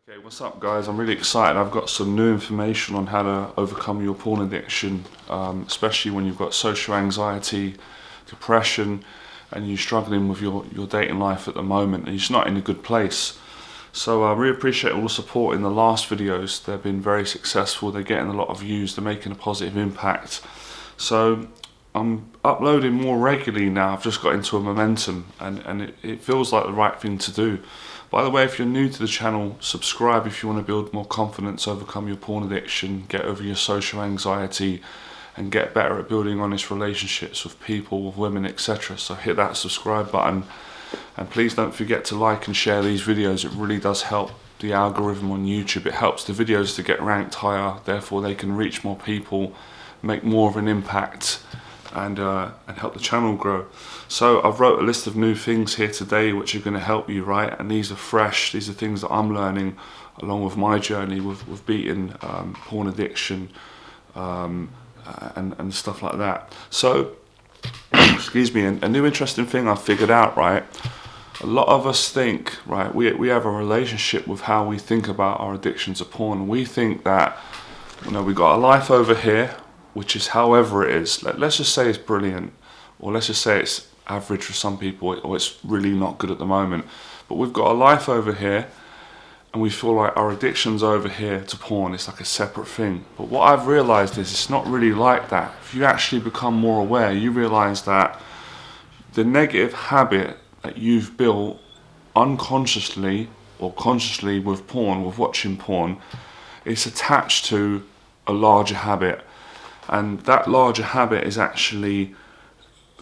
Okay, what's up guys? I'm really excited. I've got some new information on how to overcome your porn addiction, especially when you've got social anxiety, depression, and you're struggling with your dating life at the moment and you're just not in a good place. So I really appreciate all the support in the last videos. They've been very successful, they're getting a lot of views, they're making a positive impact. So I'm uploading more regularly now. I've just got into a momentum and it feels like the right thing to do. By the way, if you're new to the channel, subscribe if you want to build more confidence, overcome your porn addiction, get over your social anxiety, and get better at building honest relationships with people, with women, etc. So hit that subscribe button, and please don't forget to like and share these videos. It really does help the algorithm on YouTube. It helps the videos to get ranked higher, therefore they can reach more people, make more of an impact, and help the channel grow. So I've wrote a list of new things here today which are going to help you, right? And these are fresh, these are things that I'm learning along with my journey with beating porn addiction and stuff like that. So, excuse me, a new interesting thing I've figured out, right? A lot of us think, right, we have a relationship with how we think about our addiction to porn. We think that, you know, we got a life over here, which is however it is. Let's just say it's brilliant, or let's just say it's average for some people, or it's really not good at the moment. But we've got a life over here, and we feel like our addiction's over here to porn. It's like a separate thing. But what I've realized is it's not really like that. If you actually become more aware, you realize that the negative habit that you've built unconsciously or consciously with porn, with watching porn, it's attached to a larger habit. And that larger habit is actually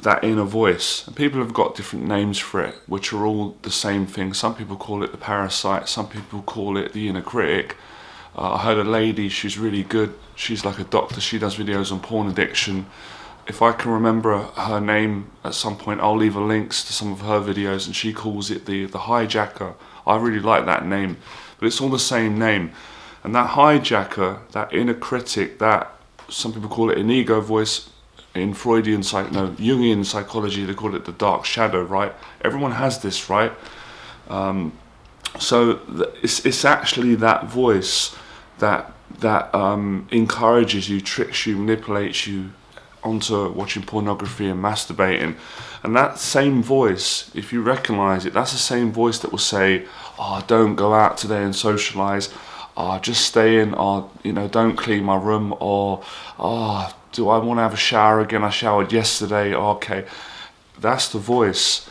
that inner voice. And people have got different names for it, which are all the same thing. Some people call it the parasite, some people call it the inner critic. I heard a lady, she's really good, she's like a doctor, she does videos on porn addiction. If I can remember her name at some point, I'll leave links to some of her videos, and she calls it the hijacker. I really like that name, but it's all the same name. And that hijacker, that inner critic, that some people call it an ego voice. In Freudian Jungian psychology, they call it the dark shadow, right? Everyone has this, right? So it's actually that voice that encourages you, tricks you, manipulates you onto watching pornography and masturbating. And that same voice, if you recognize it, that's the same voice that will say, oh, don't go out today and socialize, just stay in, or, you know, don't clean my room, or, oh, do I want to have a shower again? I showered yesterday. Okay, that's the voice,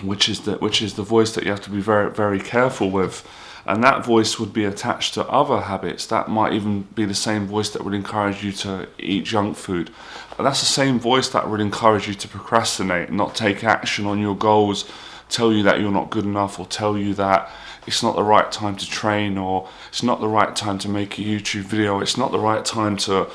which is the voice that you have to be very, very careful with. And that voice would be attached to other habits. That might even be the same voice that would encourage you to eat junk food. And that's the same voice that would encourage you to procrastinate, not take action on your goals, tell you that you're not good enough, or tell you that it's not the right time to train, or it's not the right time to make a YouTube video, it's not the right time to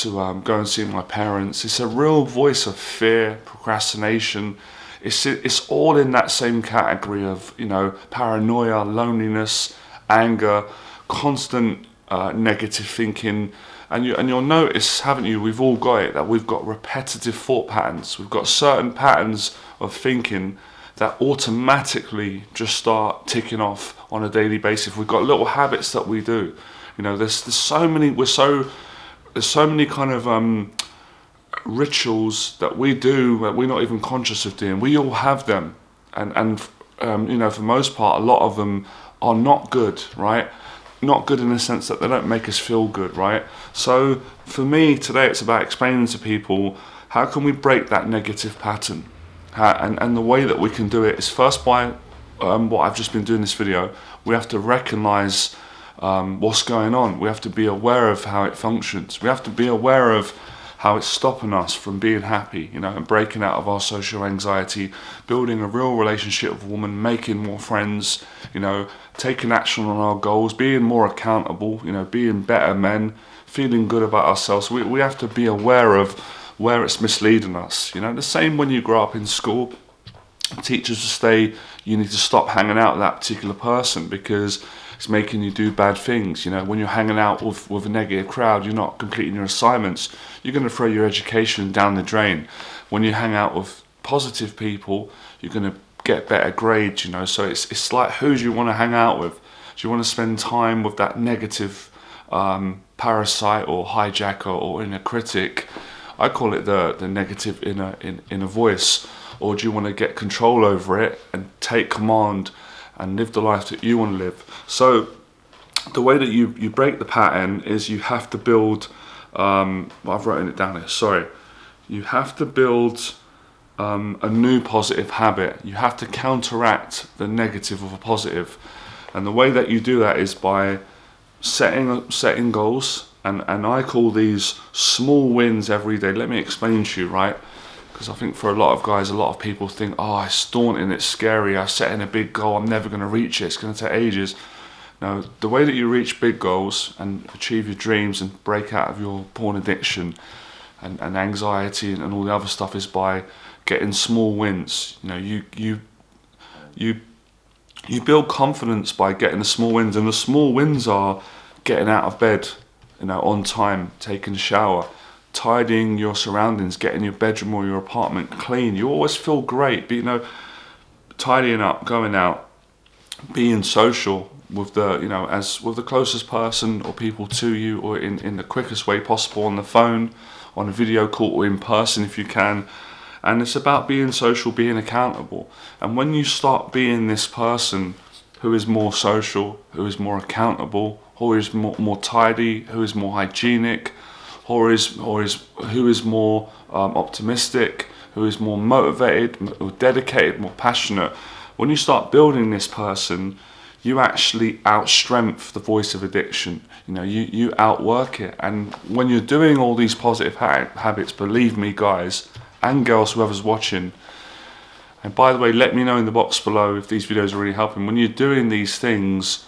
go and see my parents. It's a real voice of fear, procrastination. It's all in that same category of, you know, paranoia, loneliness, anger, constant negative thinking. And you'll notice, haven't you, we've all got it, that we've got repetitive thought patterns. We've got certain patterns of thinking that automatically just start ticking off on a daily basis. We've got little habits that we do. You know, there's so many kind of rituals that we do that we're not even conscious of doing. We all have them, and you know, for the most part, a lot of them are not good, right? Not good in the sense that they don't make us feel good, right? So for me today, it's about explaining to people, how can we break that negative pattern? And the way that we can do it is first by what I've just been doing this video. We have to recognize what's going on. We have to be aware of how it functions. We have to be aware of how it's stopping us from being happy, you know, and breaking out of our social anxiety, building a real relationship with a woman, making more friends, you know, taking action on our goals, being more accountable, you know, being better men, feeling good about ourselves. We have to be aware of where it's misleading us. You know, the same when you grow up in school, teachers will say you need to stop hanging out with that particular person because it's making you do bad things. You know, when you're hanging out with a negative crowd, you're not completing your assignments, you're going to throw your education down the drain. When you hang out with positive people, you're going to get better grades, you know. So it's like, who do you want to hang out with? Do you want to spend time with that negative parasite or hijacker or inner critic? I call it the negative inner voice. Or do you want to get control over it and take command and live the life that you want to live? So the way that you break the pattern is you have to build, I've written it down here, sorry. You have to build a new positive habit. You have to counteract the negative with a positive. And the way that you do that is by setting goals. And I call these small wins every day. Let me explain to you, right? Because I think for a lot of guys, a lot of people think, oh, it's daunting, it's scary, I'm setting a big goal, I'm never going to reach it, it's going to take ages. Now, the way that you reach big goals and achieve your dreams and break out of your porn addiction and anxiety and all the other stuff is by getting small wins. You know, you build confidence by getting the small wins, and the small wins are getting out of bed, you know, on time, taking a shower, tidying your surroundings, getting your bedroom or your apartment clean. You always feel great, but you know, tidying up, going out, being social with the, you know, as with the closest person or people to you, or in the quickest way possible, on the phone, on a video call, or in person if you can. And it's about being social, being accountable. And when you start being this person who is more social, who is more accountable, who is more tidy, who is more hygienic, who is more optimistic, who is more motivated, more dedicated, more passionate. When you start building this person, you actually outstrength the voice of addiction. You know, you outwork it. And when you're doing all these positive habits, believe me, guys and girls, whoever's watching, and by the way, let me know in the box below if these videos are really helping. When you're doing these things,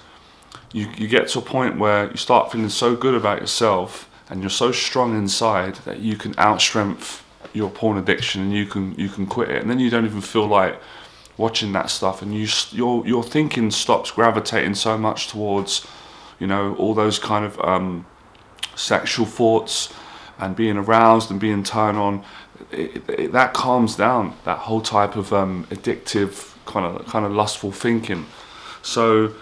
you get to a point where you start feeling so good about yourself, and you're so strong inside that you can outstrength your porn addiction, and you can quit it, and then you don't even feel like watching that stuff, and your thinking stops gravitating so much towards, you know, all those kind of sexual thoughts and being aroused and being turned on. That calms down that whole type of addictive kind of lustful thinking. So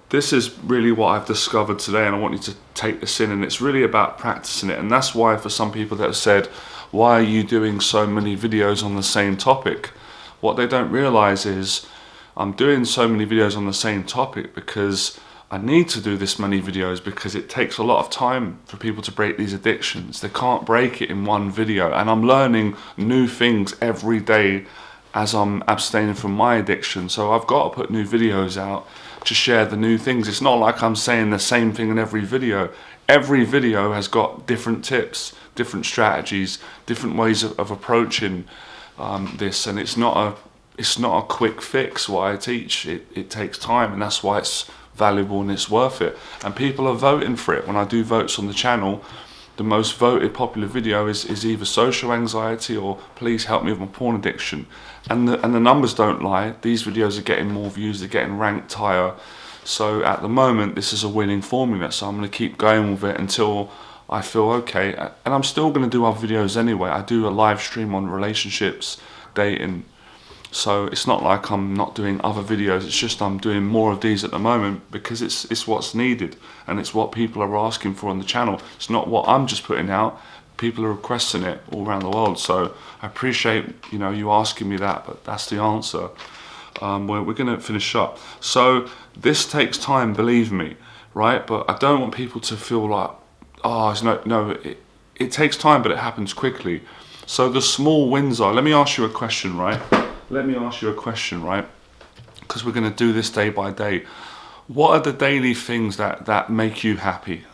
this is really what I've discovered today, and I want you to take this in, and it's really about practicing it. And that's why for some people that have said, why are you doing so many videos on the same topic? What they don't realize is I'm doing so many videos on the same topic because I need to do this many videos, because it takes a lot of time for people to break these addictions. They can't break it in one video, and I'm learning new things every day as I'm abstaining from my addiction. So I've got to put new videos out to share the new things. It's not like I'm saying the same thing in every video. Every video has got different tips, different strategies, different ways of approaching this, and it's not a quick fix what I teach. It takes time, and that's why it's valuable and it's worth it. And people are voting for it. When I do votes on the channel, the most voted popular video is either social anxiety or please help me with my porn addiction. And the numbers don't lie. These videos are getting more views, they're getting ranked higher. So at the moment, this is a winning formula. So I'm going to keep going with it until I feel okay. And I'm still going to do other videos anyway. I do a live stream on relationships, dating. So it's not like I'm not doing other videos. It's just I'm doing more of these at the moment because it's what's needed, and it's what people are asking for on the channel. It's not what I'm just putting out. People are requesting it all around the world. So I appreciate, you know, you asking me that, but that's the answer. We're going to finish up. So this takes time, believe me, right? But I don't want people to feel like, oh, it takes time, but it happens quickly. So the small wins are, let me ask you a question, right? Because we're going to do this day by day. What are the daily things that make you happy?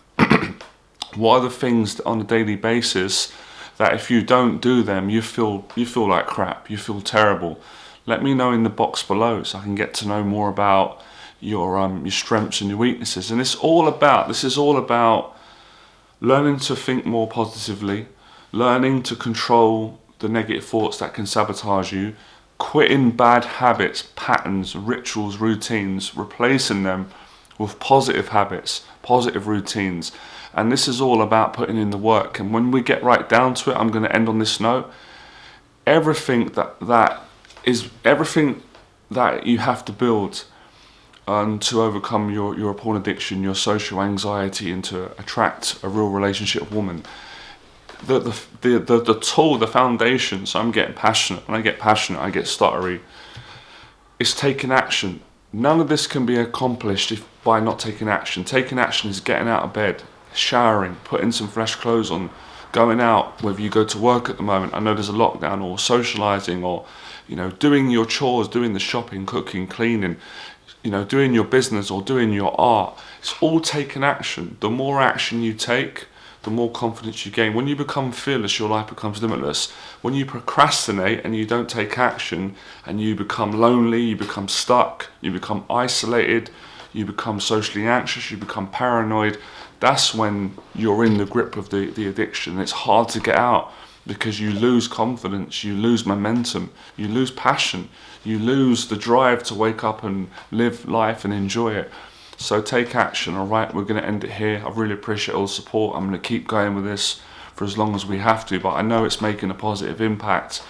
What are the things on a daily basis that if you don't do them, you feel like crap, you feel terrible? Let me know in the box below so I can get to know more about your strengths and your weaknesses. And this is all about learning to think more positively, learning to control the negative thoughts that can sabotage you, quitting bad habits, patterns, rituals, routines, replacing them with positive habits, positive routines. And this is all about putting in the work. And when we get right down to it, I'm going to end on this note. Everything that you have to build to overcome your porn addiction, your social anxiety, and to attract a real relationship woman. The tool, the foundation. So I'm getting passionate. When I get passionate, I get stuttery. It's taking action. None of this can be accomplished by not taking action. Taking action is getting out of bed, showering, putting some fresh clothes on, going out, whether you go to work at the moment. I know there's a lockdown, or socialising, or doing your chores, doing the shopping, cooking, cleaning, doing your business or doing your art. It's all taking action. The more action you take, the more confidence you gain. When you become fearless, your life becomes limitless. When you procrastinate and you don't take action, and you become lonely, you become stuck, you become isolated, you become socially anxious, you become paranoid, that's when you're in the grip of the addiction. It's hard to get out because you lose confidence, you lose momentum, you lose passion, you lose the drive to wake up and live life and enjoy it. So take action, all right? We're going to end it here. I really appreciate all the support. I'm going to keep going with this for as long as we have to, but I know it's making a positive impact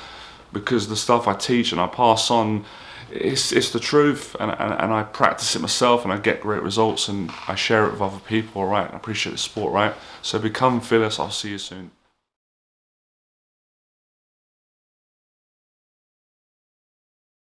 because the stuff I teach and I pass on, it's the truth, and I practice it myself and I get great results and I share it with other people, all right? I appreciate the support, right? So become fearless. I'll see you soon.